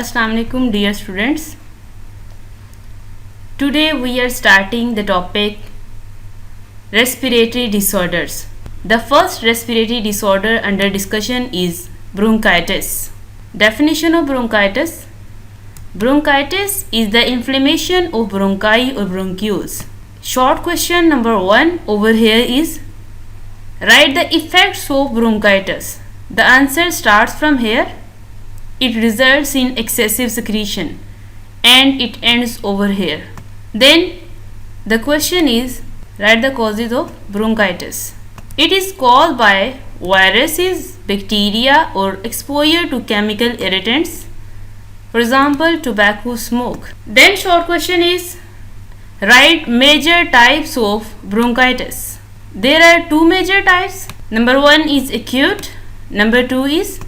Assalamu alaikum dear students. Today we are starting the topic respiratory disorders. The first respiratory disorder under discussion is bronchitis. Definition of bronchitis. Bronchitis is the inflammation of bronchi or bronchioles. Short question number 1 over here is write the effects of bronchitis. The answer starts from here. It results in excessive secretion and it ends over here. Then the question is write the causes of bronchitis. It is caused by viruses, bacteria or exposure to chemical irritants. For example, tobacco smoke. Then short question is write major types of bronchitis. There are two major types. Number 1 is acute. Number 2 is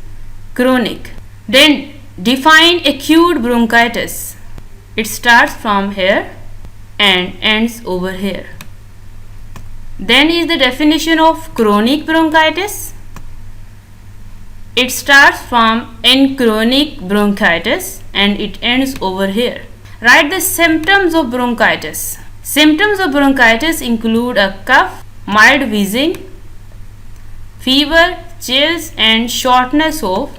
chronic. Then define acute bronchitis. It starts from here and ends over here. Then is the definition of chronic bronchitis. It starts from chronic bronchitis and it ends over here. Write the symptoms of bronchitis. Symptoms of bronchitis include a cough, mild wheezing, fever, chills and shortness of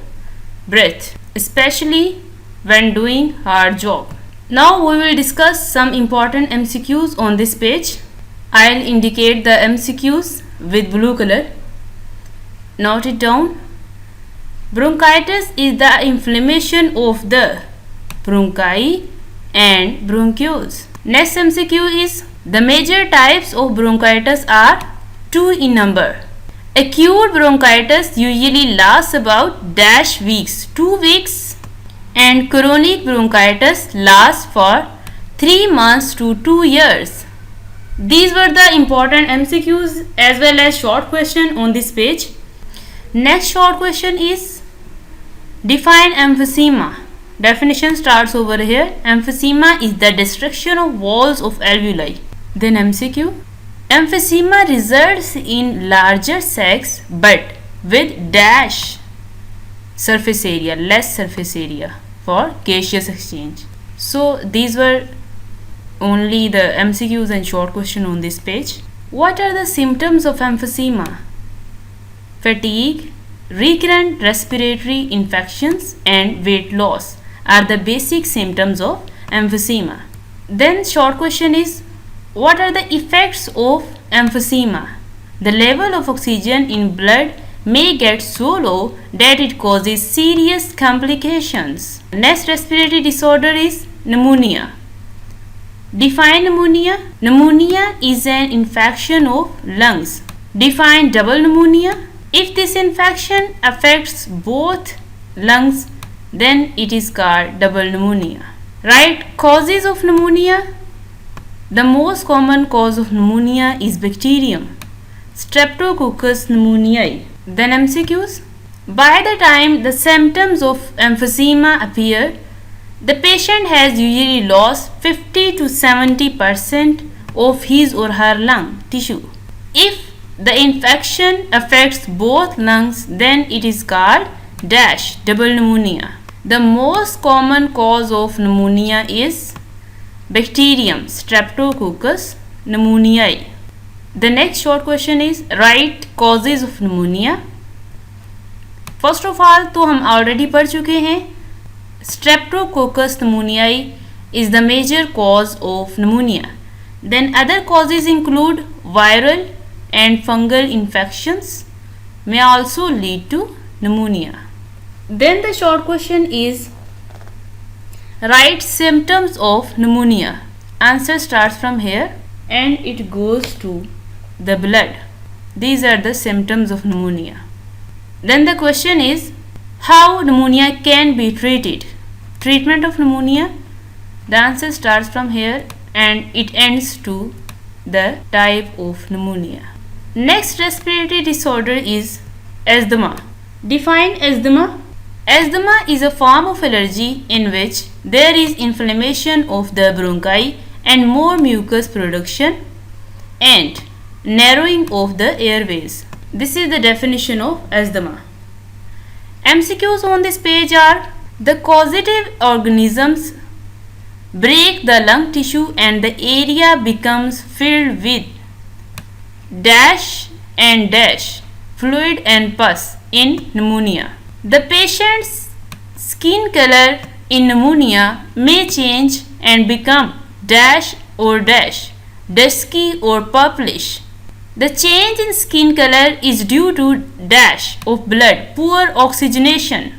breath, especially when doing hard job. Now we will discuss some important MCQs on this page. I'll indicate the MCQs with blue color. Note it down. Bronchitis is the inflammation of the bronchi and bronchioles. Next MCQ is the major types of bronchitis are 2 in number. Acute bronchitis usually lasts about weeks, 2 weeks, and chronic bronchitis lasts for 3 months to 2 years. These were the important MCQs as well as short question on this page. Next short question is define emphysema. Definition starts over here. Emphysema is the destruction of walls of alveoli. Then MCQ. Emphysema results in larger sacs but with surface area, less surface area for gaseous exchange. So these were only the MCQs and short question on this page. What are the symptoms of emphysema? Fatigue, recurrent respiratory infections and weight loss are the basic symptoms of emphysema. Then short question is what are the effects of emphysema? The level of oxygen in blood may get so low that it causes serious complications. Next respiratory disorder is pneumonia. Define pneumonia. Pneumonia is an infection of lungs. Define double pneumonia. If this infection affects both lungs, then it is called double pneumonia. Write causes of pneumonia. The most common cause of pneumonia is bacterium, Streptococcus pneumoniae. Then MCQs. By the time the symptoms of emphysema appear, the patient has usually lost 50 to 70% of his or her lung tissue. If the infection affects both lungs, then it is called double pneumonia. The most common cause of pneumonia is bacterium, Streptococcus pneumoniae. The next short question is write causes of pneumonia. First of all तो हम already पढ़ चुके हैं. Streptococcus pneumoniae is the major cause of pneumonia. Then other causes include viral and fungal infections may also lead to pneumonia. Then the short question is write symptoms of pneumonia. Answer starts from here and it goes to the blood. These are the symptoms of pneumonia. Then the question is how pneumonia can be treated. Treatment of pneumonia. The answer starts from here and it ends to the type of pneumonia. Next respiratory disorder is asthma. Define asthma. Asthma is a form of allergy in which there is inflammation of the bronchi and more mucus production and narrowing of the airways. This is the definition of asthma. MCQs on this page are The causative organisms break the lung tissue and the area becomes filled with dash and dash fluid and pus in pneumonia. The patient's skin color in pneumonia may change and become dash or dash, dusky or purplish. The change in skin color is due to dash of blood, poor oxygenation.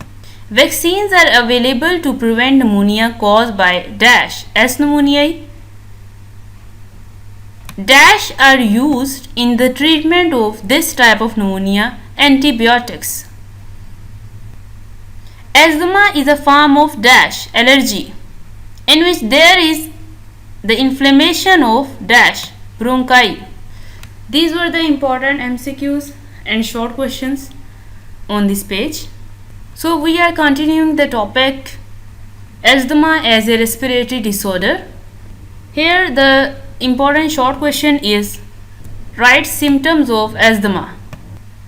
Vaccines are available to prevent pneumonia caused by dash S. pneumoniae. Dash are used in the treatment of this type of pneumonia. Antibiotics. Asthma is a form of dash allergy in which there is the inflammation of dash bronchi. These were the important MCQs and short questions on this page. So we are continuing the topic asthma as a respiratory disorder. Here the important short question is write symptoms of asthma.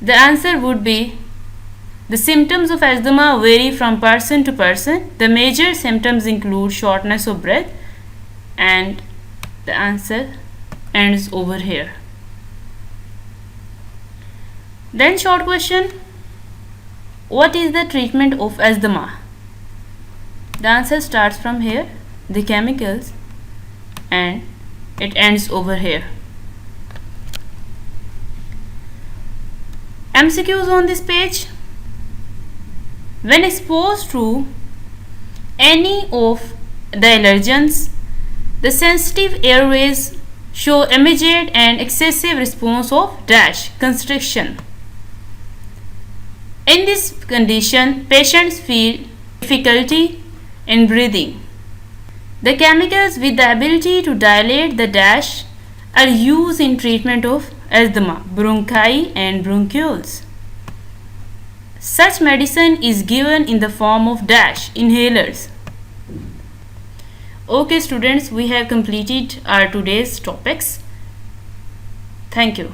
The answer would be the symptoms of asthma vary from person to person. The major symptoms include shortness of breath, and the answer ends over here. Then short question, what is the treatment of asthma? The answer starts from here, the chemicals, and it ends over here. MCQs on this page. When exposed to any of the allergens, the sensitive airways show immediate and excessive response of dash constriction. In this condition, patients feel difficulty in breathing. The chemicals with the ability to dilate the dash are used in treatment of asthma, bronchi and bronchioles. Such medicine is given in the form of dash inhalers. Okay students, we have completed our today's topics. Thank you.